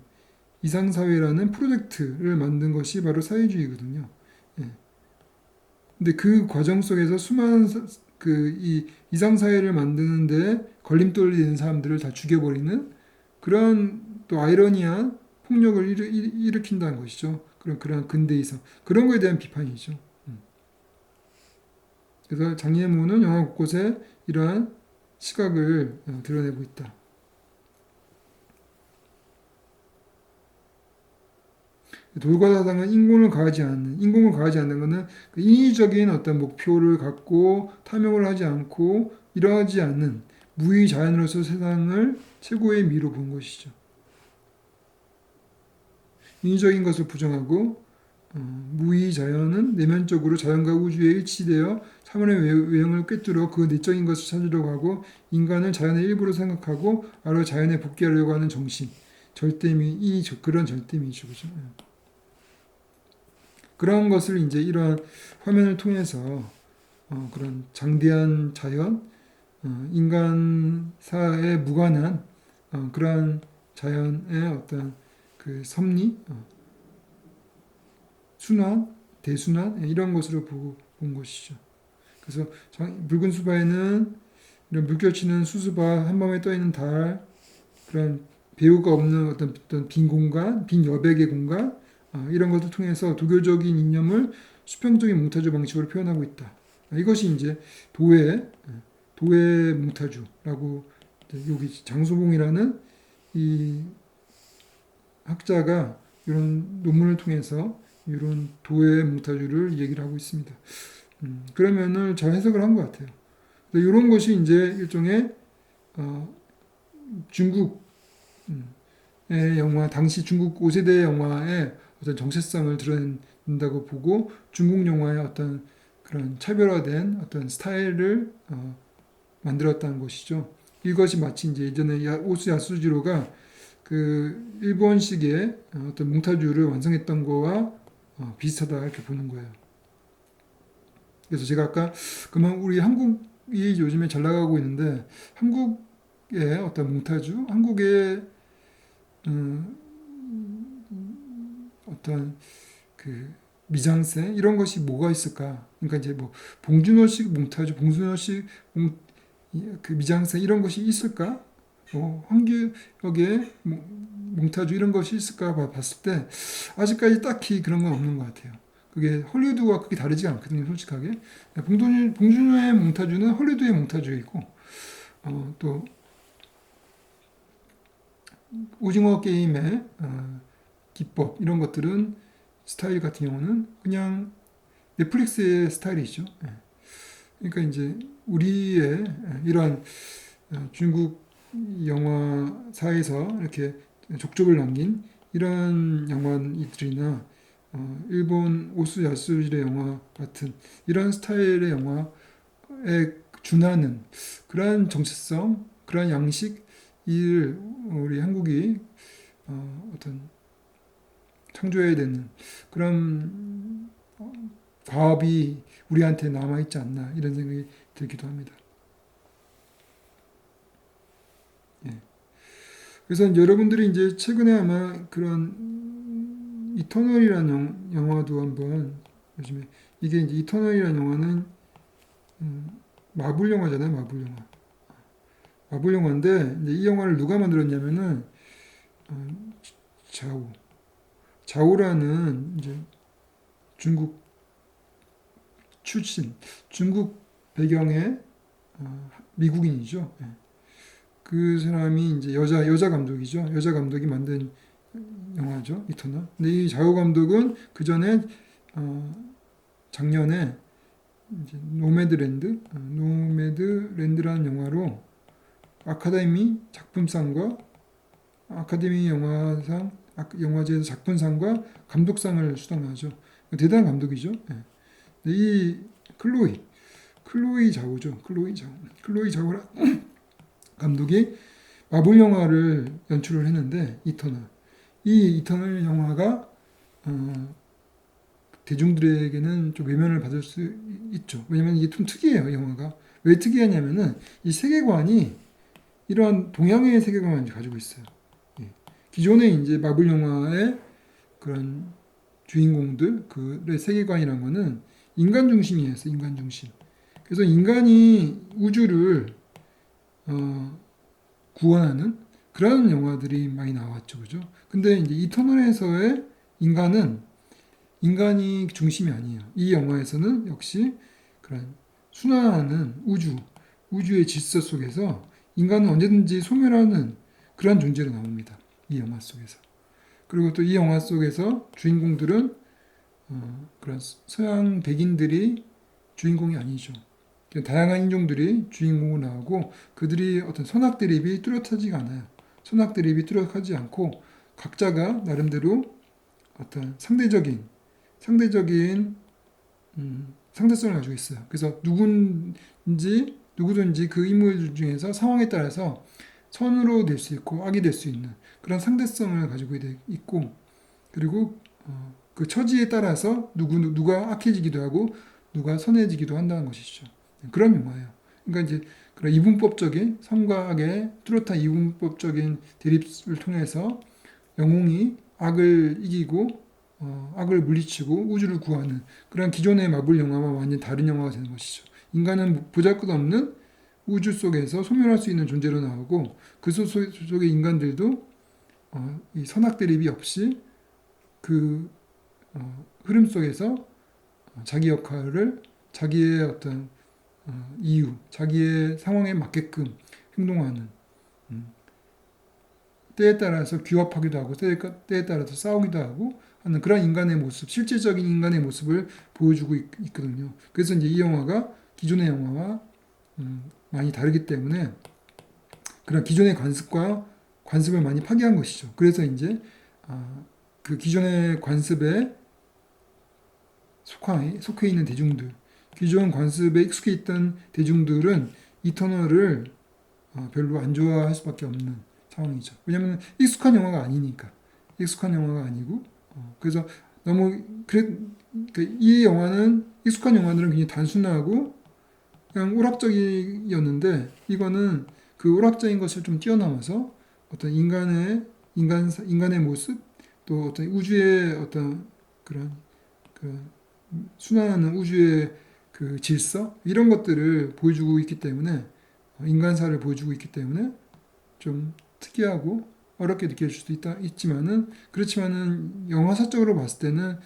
이상사회라는 프로젝트를 만든 것이 바로 사회주의거든요. 예. 근데 그 과정 속에서 수많은 이 이상사회를 만드는데 걸림돌이 되는 사람들을 다 죽여버리는 그런 또 아이러니한 폭력을 일으킨다는 것이죠. 그런 근대이성. 그런 거에 대한 비판이죠. 그래서 장예모는 영화 곳곳에 이러한 시각을 드러내고 있다. 돌과사상은 인공을 가하지 않는 것은 그 인위적인 어떤 목표를 갖고 탐욕을 하지 않고 이러하지 않는 무의 자연으로서 세상을 최고의 미로 본 것이죠. 인위적인 것을 부정하고 무의 자연은 내면적으로 자연과 우주에 일치되어 사물의 외형을 꿰뚫어 그 내적인 것을 찾으려고 하고 인간을 자연의 일부로 생각하고 아로 자연에 복귀하려고 하는 정신, 그런 절대미죠, 그죠? 그런 것을 이제 이러한 화면을 통해서 그런 장대한 자연, 인간사에 무관한 그러한 자연의 어떤 그 섭리, 순환, 대순환 이런 것으로 본 것이죠. 그래서 붉은 수바에는 이런 물결치는 수수바, 한밤에 떠 있는 달, 그런 배우가 없는 어떤 빈 공간, 빈 여백의 공간 이런 것을 통해서 도교적인 이념을 수평적인 몽타주 방식으로 표현하고 있다. 이것이 이제 도의 몽타주라고 여기 장소봉이라는 이 학자가 이런 논문을 통해서 이런 도의 몽타주를 얘기를 하고 있습니다. 그러면은 잘 해석을 한 것 같아요. 이런 것이 이제 일종의 중국의 영화, 당시 중국 5세대 영화의 어떤 정체성을 드러낸다고 보고 중국 영화의 어떤 그런 차별화된 어떤 스타일을 만들었다는 것이죠. 이것이 마치 이제 예전에 오수 야스지로가 그 일본식의 어떤 몽타주를 완성했던 거와 비슷하다 이렇게 보는 거예요. 그래서 제가 아까 그러면 우리 한국이 요즘에 잘 나가고 있는데 한국의 어떤 몽타주, 한국의 어떤 그 미장센 이런 것이 뭐가 있을까? 그러니까 이제 뭐 봉준호식 몽타주, 봉준호식 그 미장센 이런 것이 있을까? 황규혁의 몽타주 이런 것이 있을까 봤을 때 아직까지 딱히 그런 건 없는 것 같아요. 그게 헐리우드와 그렇게 다르지 않거든요, 솔직하게. 봉준호의 몽타주는 헐리우드의 몽타주이고, 또 오징어 게임의 기법 이런 것들은 스타일 같은 경우는 그냥 넷플릭스의 스타일이죠. 예. 그러니까 이제 우리의 이러한 중국 영화사에서 이렇게 족적을 남긴 이런 영화들이나 일본 오스 야스지의 영화 같은 이런 스타일의 영화에 준하는 그러한 정체성, 그러한 양식을 우리 한국이 어떤 창조해야 되는 그런 과업이 우리한테 남아있지 않나 이런 생각이 들기도 합니다. 예. 그래서 이제 여러분들이 이제 최근에 아마 그런 이터널이라는 영화도 한번 요즘에 이게 이제 이터널이라는 영화는 마블 영화잖아요, 마블 영화. 마블 영화인데 이제 이 영화를 누가 만들었냐면은 어, 자오, 자오라는 이제 중국 출신, 중국 배경의 미국인이죠. 예. 그 사람이 이제 여자 감독이죠. 여자 감독이 만든 영화죠, 이터널. 근데 이 자오 감독은 그 전에 작년에 이제 노매드랜드라는 영화로 아카데미 작품상과 아카데미 영화상 영화제에서 작품상과 감독상을 수상하죠. 대단한 감독이죠. 예. 근데 이 클로이 자오죠. 클로이 자오라 감독이 마블 영화를 연출을 했는데 이 이터널 영화가 대중들에게는 좀 외면을 받을 수 있죠. 왜냐면 이게 좀 특이해요, 영화가. 왜 특이하냐면은 이 세계관이 이러한 동양의 세계관을 가지고 있어요. 예. 기존에 이제 마블 영화의 그런 주인공들, 그의 세계관이란 거는 인간 중심이었어요, 인간 중심. 그래서 인간이 우주를 구원하는 그런 영화들이 많이 나왔죠, 그죠? 근데 이제 이터널에서의 인간이 중심이 아니에요. 이 영화에서는 역시 그런 순환하는 우주의 질서 속에서 인간은 언제든지 소멸하는 그런 존재로 나옵니다. 이 영화 속에서. 그리고 또 이 영화 속에서 주인공들은 그런 서양 백인들이 주인공이 아니죠. 다양한 인종들이 주인공으로 나오고 그들이 어떤 선악 대립이 뚜렷하지가 않아요. 선악 대립이 뚜렷하지 않고 각자가 나름대로 어떤 상대적인 상대성을 가지고 있어요. 그래서 누구든지 그 인물 중에서 상황에 따라서 선으로 될 수 있고 악이 될 수 있는 그런 상대성을 가지고 있고 그리고 그 처지에 따라서 누가 악해지기도 하고 누가 선해지기도 한다는 것이죠. 그런 영화예요. 그러니까 이제 그런 이분법적인 선과 악의 뚜렷한 이분법적인 대립을 통해서 영웅이 악을 이기고 악을 물리치고 우주를 구하는 그런 기존의 마블 영화와 완전히 다른 영화가 되는 것이죠. 인간은 보잘것없는 우주 속에서 소멸할 수 있는 존재로 나오고 그 속의 인간들도 이 선악 대립이 없이 그 흐름 속에서 자기 역할을 자기의 어떤 이유, 자기의 상황에 맞게끔 행동하는 때에 따라서 규합하기도 하고 때에 따라서 싸우기도 하고 하는 그런 인간의 모습, 실질적인 인간의 모습을 보여주고 있거든요. 그래서 이제 이 영화가 기존의 영화와 많이 다르기 때문에 그런 기존의 관습을 많이 파괴한 것이죠. 그래서 이제 그 기존의 관습에 속해 있는 대중들, 기존 관습에 익숙해 있던 대중들은 이터널을 별로 안 좋아할 수밖에 없는 상황이죠. 왜냐하면 익숙한 영화가 아니니까. 익숙한 영화가 아니고 그래서 너무 이 영화는 익숙한 영화들은 굉장히 단순하고 그냥 오락적이었는데 이거는 그 오락적인 것을 좀 뛰어넘어서 어떤 인간의 모습 또 어떤 우주의 어떤 그런 그 순환하는 우주의 그 질서 이런 것들을 보여주고 있기 때문에 인간사를 보여주고 있기 때문에 좀 특이하고 어렵게 느껴질 수도 그렇지만은 영화사적으로 봤을 때는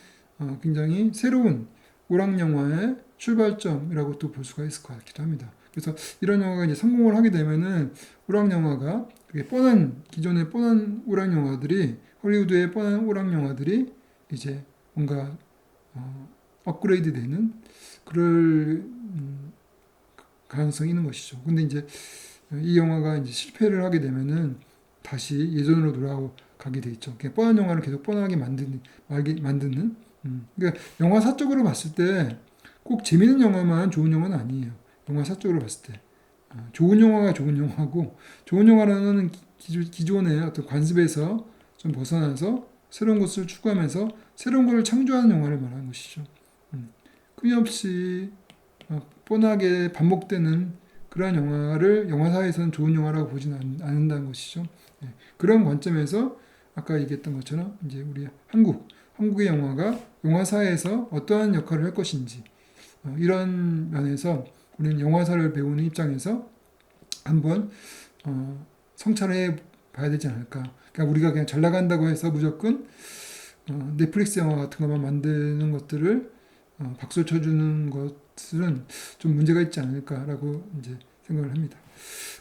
굉장히 새로운 오락 영화의 출발점이라고 또 볼 수가 있을 것 같기도 합니다. 그래서 이런 영화가 이제 성공을 하게 되면은 오락 영화가 되게 기존의 뻔한 오락 영화들이 헐리우드의 뻔한 오락 영화들이 이제 뭔가 업그레이드 되는 그럴 가능성이 있는 것이죠. 근데 이제 이 영화가 이제 실패를 하게 되면은 다시 예전으로 돌아가게 돼 있죠. 그냥 뻔한 영화를 계속 뻔하게 만드는. 그러니까 영화사적으로 봤을 때 꼭 재밌는 영화만 좋은 영화는 아니에요. 영화사적으로 봤을 때 좋은 영화가 좋은 영화고 좋은 영화라는 기존의 어떤 관습에서 좀 벗어나서 새로운 것을 추구하면서 새로운 것을 창조하는 영화를 말하는 것이죠. 끊임없이 뻔하게 반복되는 그러한 영화를 영화사에서는 좋은 영화라고 보지는 않는다는 것이죠. 그런 관점에서 아까 얘기했던 것처럼 이제 우리 한국의 영화가 영화사에서 어떠한 역할을 할 것인지 이런 면에서 우리는 영화사를 배우는 입장에서 한번 성찰해 봐야 되지 않을까. 그러니까 우리가 그냥 잘 나간다고 해서 무조건 넷플릭스 영화 같은 것만 만드는 것들을 박수 쳐주는 것은 좀 문제가 있지 않을까라고 이제 생각을 합니다.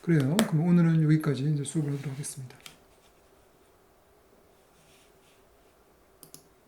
그래요. 그럼 오늘은 여기까지 이제 수업을 하도록 하겠습니다.